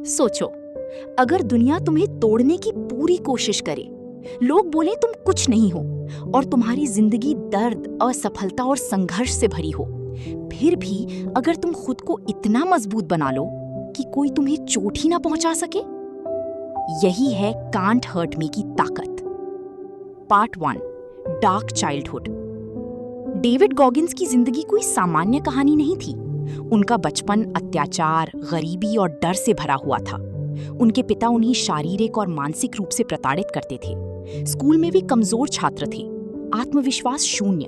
सोचो, अगर दुनिया तुम्हें तोड़ने की पूरी कोशिश करे, लोग बोले तुम कुछ नहीं हो और तुम्हारी जिंदगी दर्द, असफलता और संघर्ष से भरी हो, फिर भी अगर तुम खुद को इतना मजबूत बना लो कि कोई तुम्हें चोट ही ना पहुंचा सके, यही है कांट हर्ट मी की ताकत। Part 1, dark childhood. David Goggins की जिंदगी कोई सामान्य कहानी नहीं थी। उनका बचपन अत्याचार, गरीबी और डर से भरा हुआ था। उनके पिता उन्हें शारीरिक और मानसिक रूप से प्रताड़ित करते थे। स्कूल में वे कमजोर छात्र थे, आत्मविश्वास शून्य,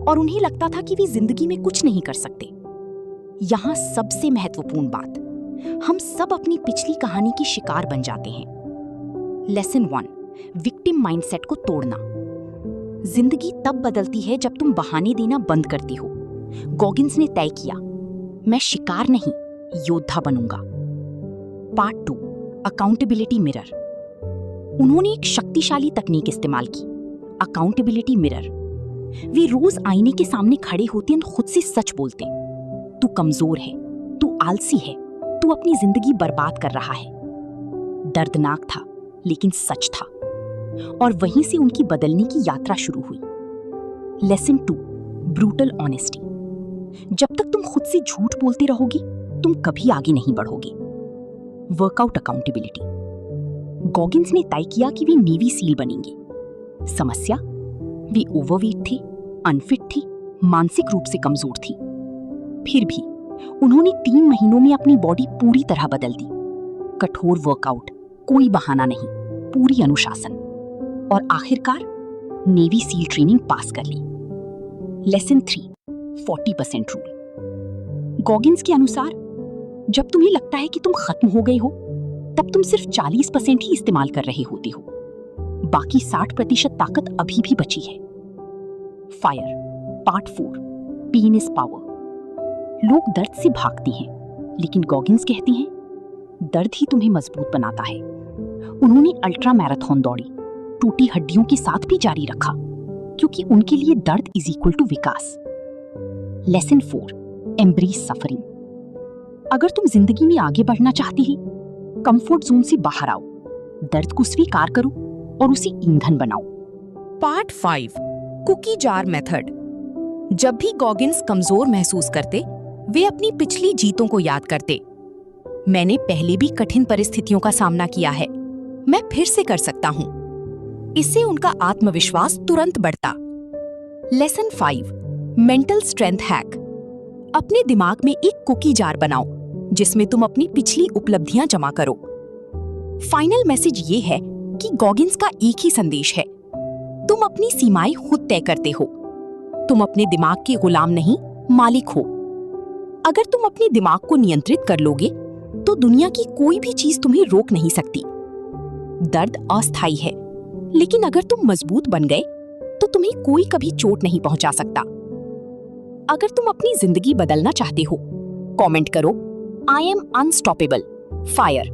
और उन्हें लगता था कि वे जिंदगी में कुछ नहीं कर सकते। यहाँ सबसे महत्वपूर्ण बात, हम सब अपनी पिछली कहानी की शिकार बन जाते हैं। लेसन 1, विक्टिम माइंडसेट को तोड़ना। जिंदगी तब बदलती है जब तुम बहाने देना बंद करती हो। गॉगिन्स ने तय किया, मैं शिकार नहीं, योद्धा बनूंगा। Part 2, accountability mirror. उन्होंने एक शक्तिशाली तकनीक इस्तेमाल की, अकाउंटेबिलिटी मिरर। वे रोज आईने के सामने खड़े होते और खुद से सच बोलते, तू कमजोर है, तू आलसी है, तू अपनी जिंदगी बर्बाद कर रहा है। दर्दनाक था लेकिन सच था, और वहीं से उनकी बदलने की यात्रा शुरू हुई। Lesson 2, brutal honesty. जब तक तुम खुद से झूठ बोलते रहोगी, तुम कभी आगे नहीं बढ़ोगे। Workout accountability. गॉगिन्स ने तय किया कि वे नेवी सील बनेंगे। समस्या, वे ओवरवेट थे, अनफिट थी, मानसिक रूप से कमजोर थी। फिर भी उन्होंने 3 महीनों में अपनी बॉडी पूरी तरह बदल दी। कठोर वर्कआउट, कोई बहाना नहीं, पूरी अनुशासन, और आखिरकार नेवी सील ट्रेनिंग पास कर ली। Lesson 3, 40% rule. गॉगिन्स के अनुसार, जब तुम्हें लगता है कि तुम खत्म हो गए हो, तब तुम सिर्फ 40% ही इस्तेमाल कर रहे होते हो। बाकी 60% ताकत अभी भी बची है। Fire, part 4, pain is power. लोग दर्द से भागते हैं, लेकिन गॉगिन्स कहते हैं, दर्द ही तुम्हें मजबूत बनाता है। उन्होंने अल्ट्रा मैराथन दौड़ी, टूटी हड्डियों के साथ भी जारी रखा, क्योंकि उनके लिए दर्द इज इक्वल टू विकास। Lesson 4, embrace suffering. अगर तुम जिंदगी में आगे बढ़ना चाहती ही, कंफर्ट जोन से बाहर आओ, दर्द को स्वीकार करो और उसे ईंधन बनाओ। Part 5, cookie jar method. जब भी गॉगिन्स कमजोर महसूस करते, वे अपनी पिछली जीतों को याद करते। मैंने पहले भी कठिन परिस्थितियों का सामना किया है, मैं फिर से कर सकता हूं। इससे उनका आत्मविश्वास तुरंत बढ़ता। Lesson 5, mental strength hack. अपने दिमाग में एक कुकी जार बनाओ, जिसमें तुम अपनी पिछली उपलब्धियां जमा करो। फाइनल मैसेज ये है कि गॉगिन्स का एक ही संदेश है, तुम अपनी सीमाएं खुद तय करते हो। तुम अपने दिमाग के गुलाम नहीं, मालिक हो। अगर तुम अपने दिमाग को नियंत्रित कर लोगे, तो दुनिया की कोई भी चीज तुम्हें रोक नहीं सकती। दर्द अस्थायी है, लेकिन अगर तुम मजबूत बन गए, तो तुम्हें कोई कभी चोट नहीं पहुंचा सकता। अगर तुम अपनी जिंदगी बदलना चाहते हो, कमेंट करो, आई एम अनस्टॉपेबल, फायर।